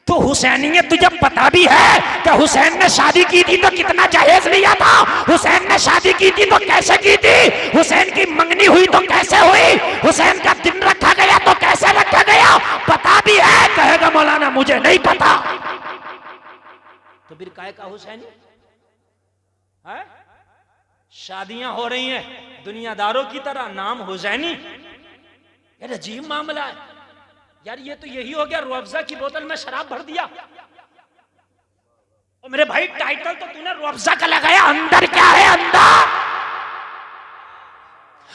तो हुसैनियत तुझे पता भी है कि हुसैन ने शादी की थी तो कितना जहेज लिया था, हुसैन ने शादी की थी तो कैसे की थी, हुसैन की मंगनी हुई तो कैसे हुई, हुसैन का दिन रखा गया तो कैसे रखा गया, पता भी है। कहेगा मौलाना मुझे नहीं पता। तो फिर काहे का हुसैनी है? शादियां हो रही हैं दुनियादारों की तरह, नाम हुसैनी। यार अजीब मामला है यार। ये तो यही हो गया, रूह अफ़ज़ा की बोतल में शराब भर दिया। और मेरे भाई टाइटल तो तूने रूह अफ़ज़ा का लगाया, अंदर क्या है? अंदर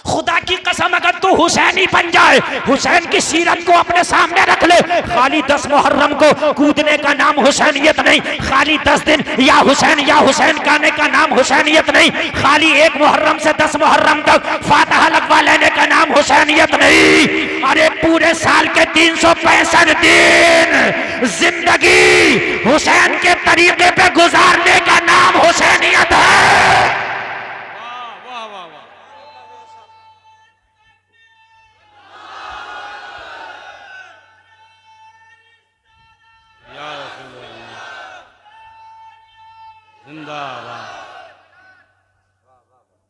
खुदा की कसम अगर तू हुसैनी बन जाए, हुसैन की सीरत को अपने सामने रख ले, खाली 10 मुहर्रम को कूदने का नाम हुसैनियत नहीं, खाली 10 दिन या हुसैन गाने का नाम हुसैनियत नहीं, खाली 1 मुहर्रम से 10 मुहर्रम तक फातिहा लगवा लेने का नाम हुसैनियत नहीं। अरे पूरे साल के 365 दिन जिंदगी हुसैन के तरीके पे गुजारने का नाम हुसैनियत है।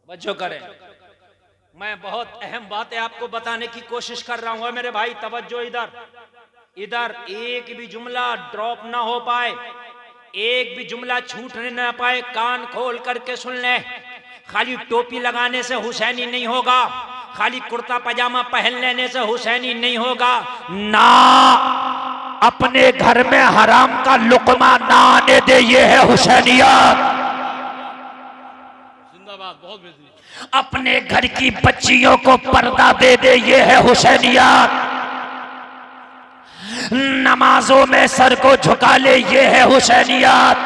तवज्जो करें, मैं बहुत अहम बातें आपको बताने की कोशिश कर रहा हूं मेरे भाई। तवज्जो इधर इधर, एक भी जुमला ड्रॉप ना हो पाए, एक भी जुमला छूटने ना पाए, कान खोल करके सुन ले। खाली टोपी लगाने से हुसैनी नहीं होगा, खाली कुर्ता पजामा पहन लेने से हुसैनी नहीं होगा ना, अपने घर में हराम का लुकमा ना आने दे, ये है हुसैनियत। बहुत अपने घर की बच्चियों को पर्दा दे दे, ये है हुसैनियत। नमाजों में सर को झुका ले, ये है हुसैनियत।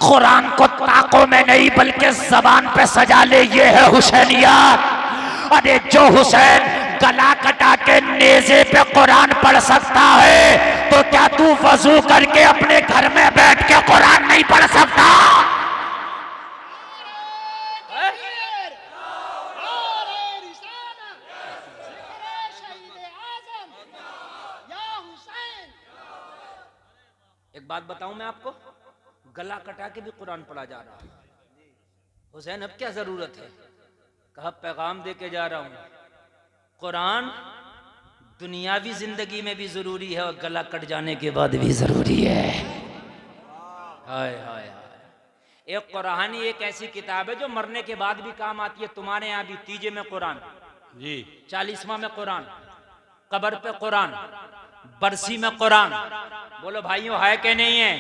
कुरान को ताकों में नहीं बल्कि जबान पे सजा ले, ये है हुसैनियत। अरे जो हुसैन गला कटा के नेज़े पे कुरान पढ़ सकता है तो क्या तू वजू करके अपने घर में बैठ के कुरान नहीं पढ़ सकता? एक बात बताऊं मैं आपको, गला कटा के भी कुरान पढ़ा जा रहा है। हुसैन अब क्या जरूरत है? कहा पैगाम दे के जा रहा हूं, कुरान दुनियावी जिंदगी में भी जरूरी है और गला कट जाने के बाद भी जरूरी है। हाय हाय हाय। एक कुरानी एक ऐसी किताब है जो मरने के बाद भी काम आती है। तुम्हारे यहाँ भी तीजे में कुरान जी, 40वां में कुरान, कब्र पे कुरान, बरसी में कुरान। बोलो भाइयों है कि नहीं है?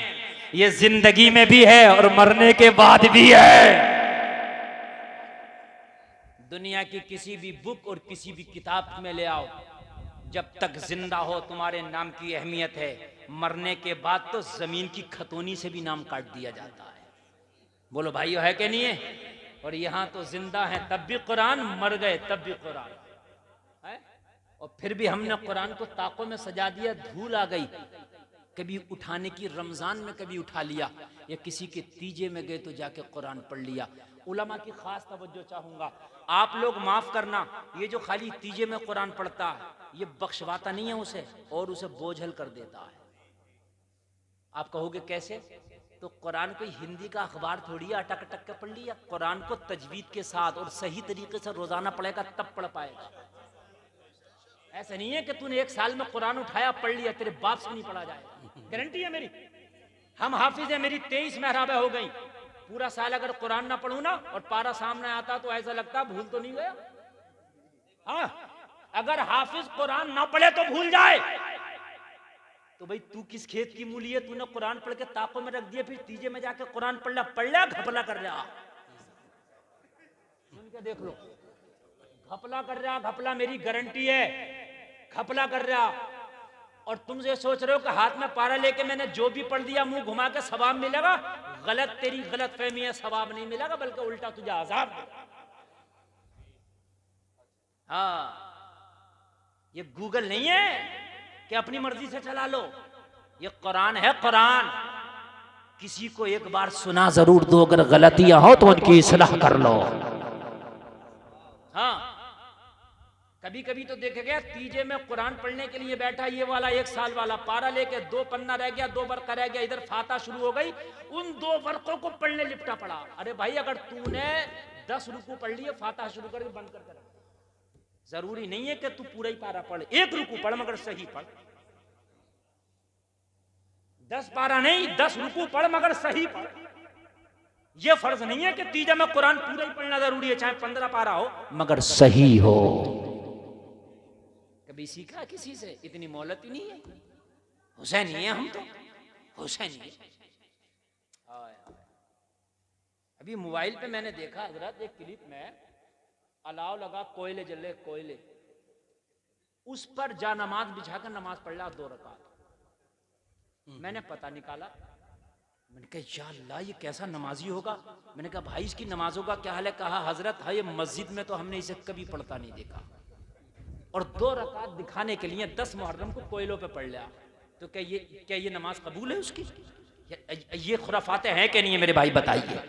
ये जिंदगी में भी है और मरने के बाद भी है। दुनिया की किसी भी बुक और किसी भी किताब में ले आओ, जब तक जिंदा हो तुम्हारे नाम की अहमियत है, मरने के बाद तो जमीन की खतौनी से भी नाम काट दिया जाता है। बोलो भाइयों है कि नहीं है? और यहाँ तो जिंदा है तब भी कुरान, मर गए तब भी कुरान है। और फिर भी हमने कुरान को ताकों में सजा दिया, धूल आ गई। कभी उठाने की, रमजान में कभी उठा लिया, या किसी के तीजे में गए तो जाके कुरान पढ़ लिया। उलमा की खास तवज्जो चाहूंगा, आप लोग माफ करना, ये जो खाली तीजे में कुरान पढ़ता है ये बख्शवाता नहीं है उसे, और उसे बोझल कर देता है। आप कहोगे कैसे? तो कुरान कोई हिंदी का अखबार थोड़ी है, अटक अटक के पढ़ लिया। कुरान को तजवीद के साथ और सही तरीके से रोजाना पढ़ेगा तब पढ़ पाएगा। ऐसा नहीं है कि तूने 1 साल में कुरान उठाया पढ़ लिया, तेरे बाप से नहीं पढ़ा जाएगा। गारंटी है मेरी। हम हाफिज है, मेरी 23 महराबें हो गई। पूरा साल अगर कुरान ना पढ़ूं ना और पारा सामने आता तो ऐसा लगता भूल तो नहीं गया। हाँ, अगर हाफिज कुरान ना पढ़े तो भूल जाए तो भाई तू किस खेत की मूली है? तूने कुरान पढ़ के ताकों में रख दिया, फिर तीजे में जाके कुरान पढ़ लिया घपला कर रहा। सुन के देख लो, घपला कर रहा, घपला मेरी गारंटी है, घपला कर रहा। और तुम ये सोच रहे हो कि हाथ में पारा लेके मैंने जो भी पढ़ दिया मुंह घुमा के सवाब मिलेगा। गलत, तेरी गलत फहमी है, सवाब नहीं मिलेगा बल्कि उल्टा तुझे आजाब मिलेगा। हाँ, ये गूगल नहीं है कि अपनी मर्जी से चला लो, ये कुरान है। कुरान किसी को एक बार सुना जरूर दो, अगर गलतियां हो तो उनकी इस्लाह कर लो। हाँ, कभी कभी तो देखे गया तीजे में कुरान पढ़ने के लिए बैठा, ये वाला 1 साल वाला पारा लेके 2 पन्ना रह गया, 2 वर्क रह गया, इधर फाता शुरू हो गई, उन 2 वर्कों को पढ़ने लिपटा पड़ा। अरे भाई अगर तूने 10 रुकू पढ़ लिए, फाता शुरू करके बंद कर कर, जरूरी नहीं है कि तू पूरा ही पारा पढ़, 1 रुकू पढ़ मगर सही पढ़। 10 पारा नहीं, 10 रुकू पढ़ मगर सही पढ़। यह फर्ज नहीं है कि तीजा में कुरान पूरा ही पढ़ना जरूरी है, चाहे 15 पारा हो मगर सही हो। कभी सीखा किसी से? इतनी मोहलत ही नहीं है। हुसैनी है हम तो, हुसैनी है। अभी मोबाइल पे मैंने देखा हजरत एक क्लिप में, अलाव लगा, कोयले जले, कोयले, उस पर जा नमाज बिछाकर नमाज पढ़ ला 2 रकात। मैंने पता निकाला, मैंने कहा या अल्लाह ये कैसा नमाजी होगा। मैंने कहा भाई इसकी नमाजों का क्या हाल है? कहा हजरत है ये मस्जिद में तो हमने इसे कभी पढ़ता नहीं देखा, और 2 रकात दिखाने के लिए 10 मुहर्रम को कोयलों पे पढ़ लिया। तो क्या ये नमाज कबूल है उसकी? ये खुराफाते हैं कि नहीं है मेरे भाई बताइए,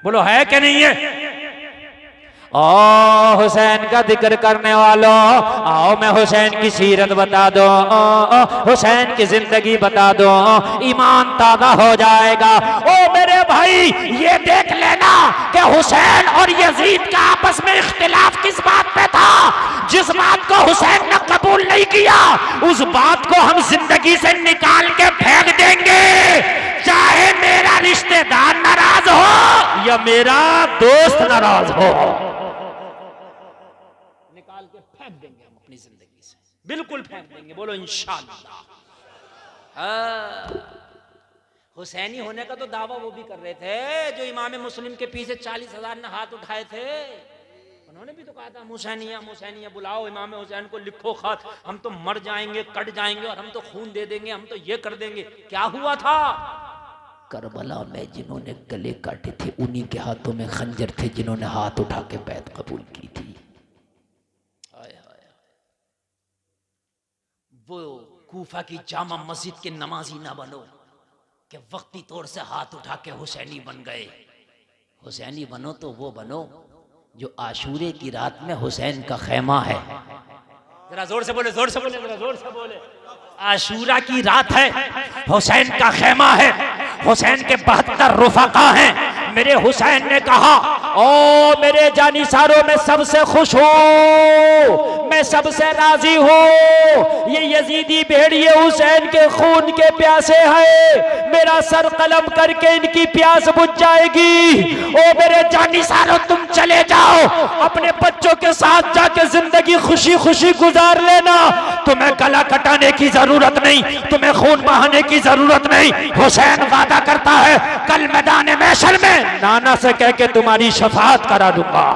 बोलो है कि नहीं है? हुसैन का जिक्र करने वालों, आओ मैं हुसैन की सीरत बता दो, हुसैन की जिंदगी बता दो, ईमान ताज़ा हो जाएगा। ओ मेरे भाई ये देख लेना कि हुसैन और यजीद का आपस में इख्तिलाफ किस बात पे था। जिस बात को हुसैन ने कबूल नहीं किया, उस बात को हम जिंदगी से निकाल के फेंक देंगे, चाहे मेरा रिश्तेदार नाराज हो या मेरा दोस्त नाराज हो, निकाल के फेंक देंगे हम अपनी जिंदगी से, बिल्कुल फेंक देंगे। बोलो इंशाअल्लाह। हुसैनी होने का तो दावा वो भी कर रहे थे जो इमाम मुस्लिम के पीछे 40,000 ने हाथ उठाए थे। उन्होंने भी तो कहा था हुसैनिया हुसैनिया, बुलाओ इमाम हुसैन को, लिखो खत, हम तो मर जाएंगे, कट जाएंगे, और हम तो खून दे देंगे, हम तो ये कर देंगे। क्या हुआ था? करबला में जिन्होंने गले काटे थे उन्हीं के हाथों में खंजर थे जिन्होंने हाथ उठा के बैत कबूल की थी। वो कूफा की जामा मस्जिद के नमाजी ना बनो कि वक्ती तौर से हाथ उठा के हुसैनी बन गए। हुसैनी बनो तो वो बनो जो आशूरे की रात में हुसैन का खैमा है। जरा जोर से बोले, जोर से बोले, जरा जोर से बोले। आशूरा की रात है, हुसैन का खैमा है, हुसैन के 72 रुफका हैं। मेरे हुसैन ने कहा, ओ मेरे जानिसारों में सबसे खुश हूँ, मैं सबसे राजी हूँ। ये यजीदी भेड़िए हुसैन के खून के प्यासे हैं, मेरा सर कलम करके इनकी प्यास बुझ जाएगी। ओ मेरे जानिसारों तुम चले जाओ, अपने बच्चों के साथ जाके जिंदगी खुशी खुशी गुजार लेना, तुम्हें गला कटाने की जरूरत नहीं, तुम्हें खून बहाने की जरूरत नहीं। हुसैन वादा करता है कल मैदान महशर में नाना से कह के तुम्हारी शफाअत करा दूंगा।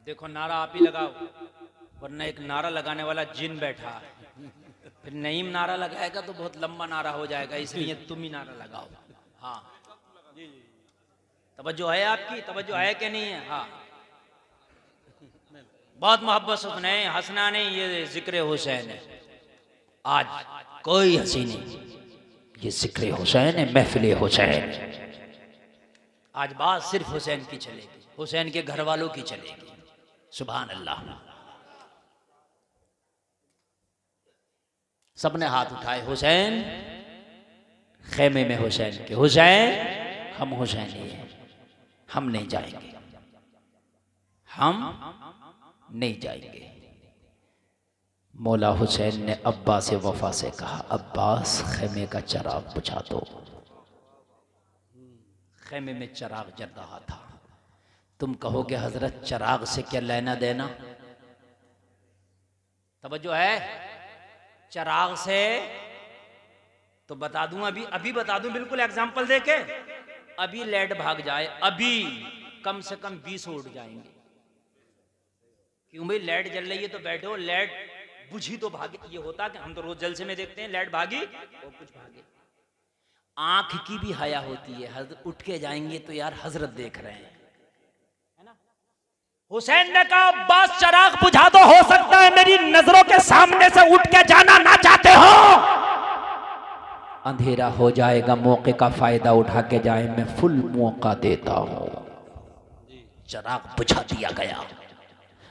देखो नारा आप ही लगाओ, वरना एक नारा लगाने वाला जिन बैठा है, फिर नईम नारा लगाएगा तो बहुत लंबा नारा हो जाएगा, इसलिए तुम ही नारा लगाओ। हाँ तवज्जो है आपकी, तवज्जो है कि नहीं है? हाँ बहुत मोहब्बत से सुने, हंसना नहीं, ये जिक्र हुसैन है। आज कोई हंसी नहीं, ये जिक्र हुसैन है, महफिल हुसैन। आज बात सिर्फ हुसैन की चलेगी, हुसैन के घर वालों की चलेगी। सुभान अल्लाह। सबने हाथ उठाए, हुसैन खेमे में हुसैन के, हुसैन हम हुसैनी हैं, हम नहीं जाएंगे, हम नहीं जाएंगे। मौला हुसैन ने अब्बास वफा से कहा, अब्बास खेमे का चिराग बुझा दो। खेमे में चिराग जल रहा था। तुम कहोगे हजरत चिराग से क्या लेना देना? तवज्जो है? चिराग से तो बता दूं, अभी बता दूं, बिल्कुल एग्जांपल देके। अभी लाइट भाग जाए, अभी कम से कम 20 उड़ जाएंगे। क्यों भाई लाइट जल रही है तो बैठो, लाइट बुझी तो भागे। ये होता कि हम तो रोज जलसे में देखते हैं, लाइट भागी और कुछ भागे। आंख की भी हया होती है, हजरत उठ के जाएंगे तो यार हजरत देख रहे हैं, है ना? हुसैन ने कहा अब्बास चिराग बुझा दो, हो सकता है मेरी नजरों के सामने से उठ के जाना ना चाहते हो, अंधेरा हो जाएगा, मौके का फायदा उठा के जाए, मैं फुल मौका देता हूँ। चिराग बुझा दिया गया,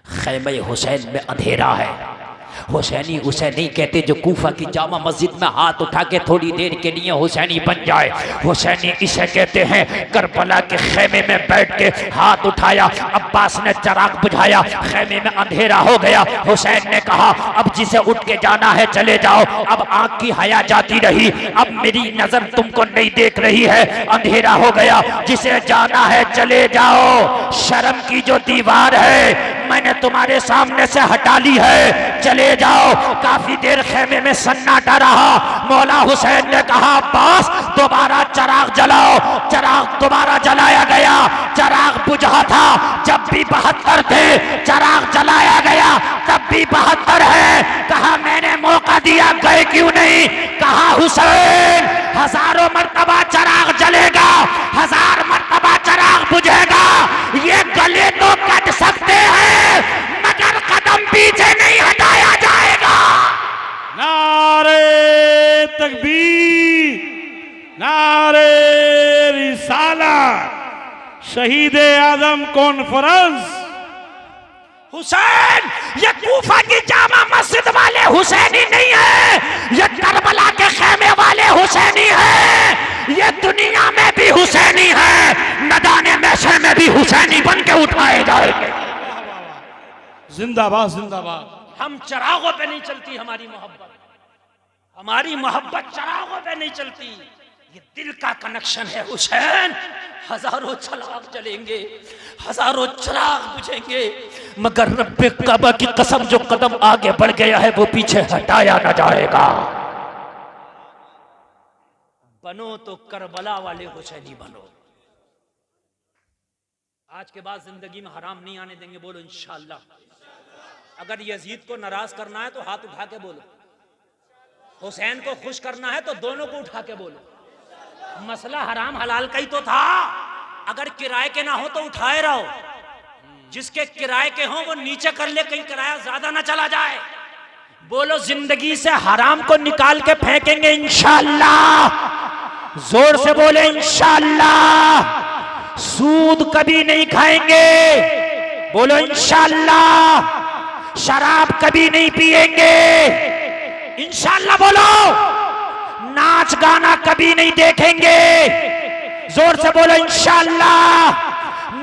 खैमे हुसैन में अंधेरा है। हुसैनी उसे नहीं कहते जो कूफा की जामा मस्जिद में हाथ उठा के थोड़ी देर के लिए हुसैनी बन जाए। हुसैनी इसे कहते हैं करबला के खेमे में बैठ के हाथ उठाया, अब्बास ने चिराग बुझाया, खेमे में अंधेरा हो गया। हुसैन ने कहा अब जिसे उठ के जाना है चले जाओ। अब आंख की हया जाती रही, अब मेरी नजर तुमको नहीं देख रही है, अंधेरा हो गया, जिसे जाना है चले जाओ। शर्म की जो दीवार है मैंने तुम्हारे सामने से हटा ली है, चले जाओ। काफी देर खेमे में सन्नाटा रहा। मौला हुसैन ने कहा अब्बास दोबारा चिराग जलाओ। चिराग दोबारा जलाया गया। चिराग बुझा था जब भी 72 थे, चिराग जलाया गया तब भी 72 है। कहा मैंने मौका दिया, गए क्यों नहीं? कहा हुसैन 1000 मर्तबा चिराग जलेगा, 1000 मर्तबा चिराग बुझेगा। ये गले तो कट सकते हैं मगर कदम पीछे नहीं हटाया जाएगा। नारे तकबीर, नारे रिसालत, शहीद आजम कॉन्फ्रेंस। हुसैन ये कूफा की जामा मस्जिद वाले हुसैनी नहीं है, ये करबला के खेमे वाले हुसैनी है। ये दुनिया में भी हुसैनी है, मैदान महशर में भी हुसैनी बन के उठाए जाएंगे। जिंदाबाद जिंदाबाद। हम चिरागों पे नहीं चलती हमारी मोहब्बत, हमारी मोहब्बत चिरागों पे नहीं चलती। ये दिल का कनेक्शन है हुसैन। हजारों चिराग जलेंगे, हजारों चिराग बुझेंगे, मगर रब्बे काबा की कसम जो कदम आगे बढ़ गया है वो पीछे हटाया न जाएगा। बनो तो करबला वाले हुसैनी बनो। आज के बाद जिंदगी में हराम नहीं आने देंगे, बोलो इंशाअल्लाह। अगर यजीद को नाराज करना है तो हाथ उठा के बोलो, हुसैन को खुश करना है तो दोनों को उठा के बोलो। मसला हराम हलाल का ही तो था। अगर किराए के ना हो तो उठाए रहो, जिसके किराए के हो वो नीचे कर ले, कहीं किराया ज्यादा ना चला जाए। बोलो जिंदगी से हराम को निकाल के फेंकेंगे इंशाअल्लाह। जोर से बोले इंशाअल्लाह। सूद कभी नहीं खाएंगे, बोलो इंशाअल्लाह। शराब कभी नहीं पिएंगे, इंशाअल्लाह बोलो। नाच गाना कभी नहीं देखेंगे, जोर से बोलो इंशाअल्लाह।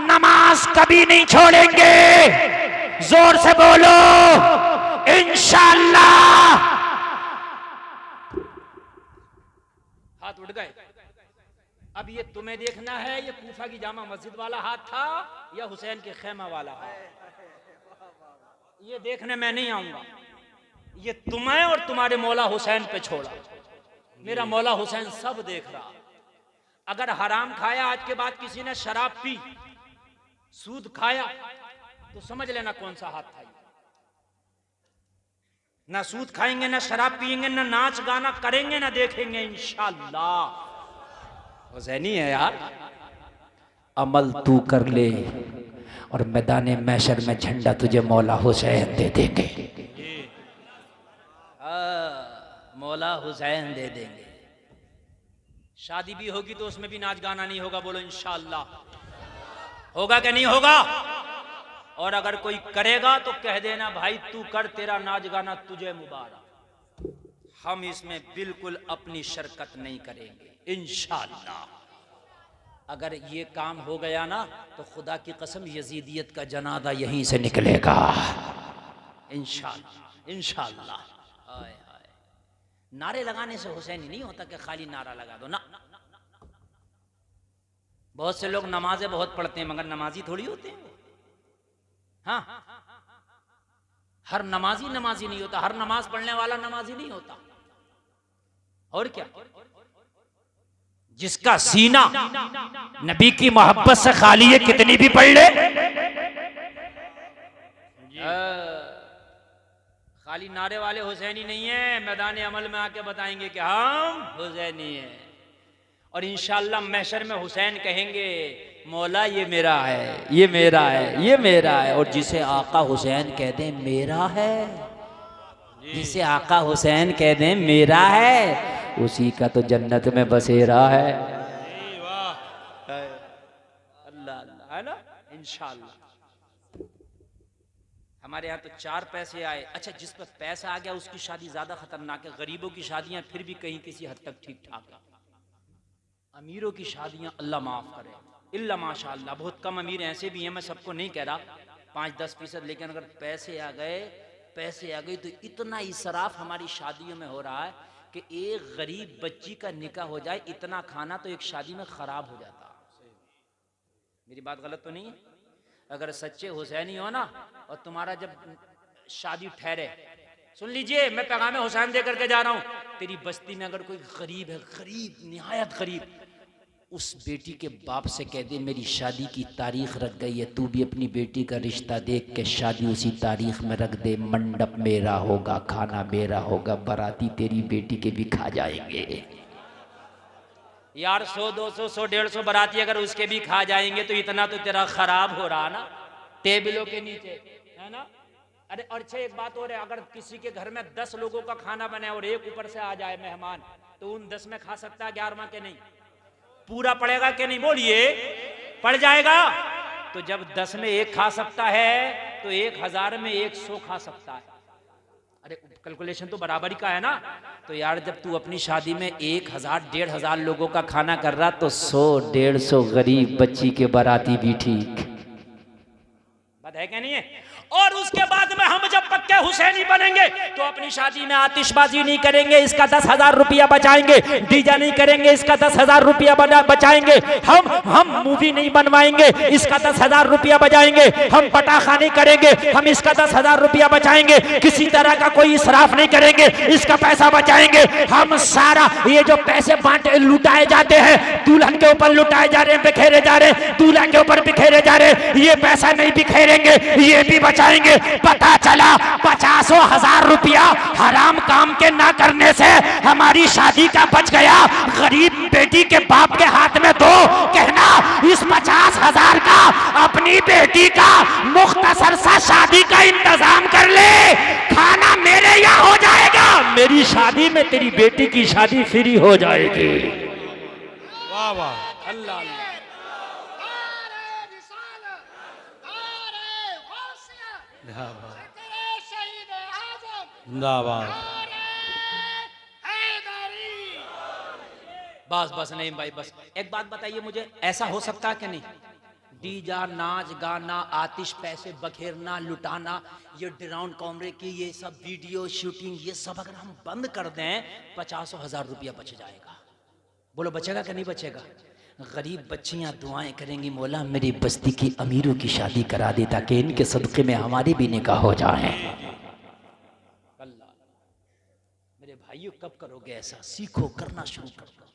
नमाज कभी नहीं छोड़ेंगे, जोर से बोलो इंशाअल्लाह। हाथ उठ गए। अब ये तुम्हें देखना है ये कूफा की जामा मस्जिद वाला हाथ था या हुसैन के खेमा वाला हाथ। ये देखने मैं नहीं आऊंगा, ये तुम्हें और तुम्हारे मौला हुसैन पे छोड़ा। मेरा मौला हुसैन सब देख रहा। अगर हराम खाया, आज के बाद किसी ने शराब पी, सूद खाया, तो समझ लेना कौन सा हाथ था। ना सूद खाएंगे, ना शराब पिएंगे, ना नाच गाना करेंगे, ना देखेंगे इंशाअल्लाह। हुसैनी है यार। अमल तू कर ले और मैदान महशर में झंडा तुझे मौला हुसैन दे देंगे। मौला हुसैन दे देंगे। शादी भी होगी तो उसमें भी नाच गाना नहीं होगा, बोलो इंशाअल्लाह। होगा कि नहीं होगा? और अगर कोई करेगा तो कह देना भाई तू कर, तेरा नाच गाना तुझे मुबारक। हम इसमें बिल्कुल अपनी शिरकत नहीं करेंगे इंशाअल्लाह। अगर ये काम हो गया ना तो खुदा की कसम यजीदियत का जनाजा यहीं से निकलेगा इंशाअल्लाह इंशाअल्लाह। हाय हाय, नारे लगाने से हुसैनी नहीं होता कि खाली नारा लगा दो ना। बहुत से लोग नमाजें बहुत पढ़ते हैं मगर नमाजी थोड़ी होते हैं। हाँ, हर नमाजी नमाजी नहीं होता, हर नमाज पढ़ने वाला नमाजी नहीं होता। और क्या, जिसका सीना नबी की मोहब्बत से खाली है कितनी भी पढ़ ले, खाली नारे वाले हुसैनी नहीं है। मैदान अमल में आके बताएंगे कि हम हुसैनी हैं और इंशाअल्लाह महशर में हुसैन कहेंगे मौला ये मेरा है, ये मेरा है, ये मेरा है। और जिसे आका हुसैन कह दें मेरा है, जिसे आका हुसैन कह दें मेरा है, उसी का तो जन्नत में बसेरा है। अल्लाह अल्लाह है ना, इंशाअल्लाह। हमारे यहाँ तो 4 पैसे आए। अच्छा, जिस पर पैसा आ गया उसकी शादी ज्यादा खतरनाक है। गरीबों की शादियां फिर भी कहीं किसी हद तक ठीक ठाक है। अमीरों की शादियां अल्लाह माफ करे, इल्ला माशाअल्लाह। बहुत कम अमीर ऐसे भी हैं, मैं सबको नहीं कह रहा, 5-10%, लेकिन अगर पैसे आ गए तो इतना इसराफ हमारी शादियों में हो रहा है कि एक गरीब बच्ची का निकाह हो जाए, इतना खाना तो एक शादी में खराब हो जाता। मेरी बात गलत तो नहीं है? अगर सच्चे हुसैनी हो ना और तुम्हारा जब शादी ठहरे, सुन लीजिए, मैं पैगाम हुसैन दे करके जा रहा हूं, तेरी बस्ती में अगर कोई गरीब है, गरीब निहायत गरीब, उस बेटी के बाप से कह दे मेरी शादी की तारीख रख गई है, तू भी अपनी बेटी का रिश्ता देख के शादी उसी तारीख में रख दे। मंडप मेरा होगा, खाना मेरा होगा, बाराती तेरी बेटी के भी खा जाएंगे। यार 100-200 100-150 बाराती अगर उसके भी खा जाएंगे तो इतना तो तेरा खराब हो रहा ना, टेबलों के नीचे, है ना। अरे और अच्छा एक बात और है, अगर किसी के घर में 10 लोगों का खाना बने और एक ऊपर से आ जाए मेहमान, तो उन 10 में खा सकता है 11वां के नहीं? पूरा पड़ेगा कि नहीं? बोलिए, पड़ जाएगा। तो जब 10 में एक खा सकता है तो 1000 में 100 खा सकता है। अरे कैलकुलेशन तो बराबरी का है ना। तो यार जब तू अपनी शादी में 1000-1500 लोगों का खाना कर रहा, तो 100-150 गरीब बच्ची के बाराती भी ठीक। बात है क्या नहीं है? और उसके बाद में हम जब पक्के हुसैनी बनेंगे तो अपनी शादी में आतिशबाजी नहीं करेंगे, इसका 10,000 रुपया बचाएंगे। डीजे नहीं करेंगे, इसका 10,000 रुपया बचाएंगे। हम मूवी नहीं बनवाएंगे, इसका 10,000 रुपया बचाएंगे। हम पटाखा नहीं करेंगे, हम इसका 10,000 रुपया बचाएंगे। किसी तरह का कोई इसराफ नहीं करेंगे, इसका पैसा बचाएंगे। हम सारा ये जो पैसे बांटे लुटाए जाते हैं, दुल्हन के ऊपर लुटाए जा रहे हैं, बिखेरे जा रहे हैं, दूल्हा के ऊपर बिखेरे जा रहे हैं, ये पैसा नहीं बिखेरेंगे, ये भी बचाएंगे। पता चला 50,000 रुपया हराम काम के ना करने से हमारी शादी का बच गया। गरीब बेटी के बाप के हाथ में दो, कहना इस 50,000 का अपनी बेटी का मुख्तसर सा शादी का इंतजाम कर ले, खाना मेरे यहाँ हो जाएगा, मेरी शादी में तेरी बेटी की शादी फ्री हो जाएगी। वाह वाह, अल्लाह अल्लाह। जिंदाबाद। बस बस नहीं भाई, बस एक बात बताइए मुझे, ऐसा हो सकता है कि नहीं? डीजा, नाच गाना, आतिश पैसे बखेरना, लुटाना, ये ड्रोन कैमरे की ये सब वीडियो शूटिंग, ये सब अगर हम बंद कर दें 50,000 रुपया बच जाएगा। बोलो बचेगा कि नहीं बचेगा? गरीब बच्चियां दुआएं करेंगी, मौला मेरी बस्ती की अमीरों की शादी करा दे ताकि इनके सदक़े में हमारी भी निकाह हो जाए। अल्लाह, मेरे भाइयों कब करोगे ऐसा? सीखो, करना शुरू कर दो।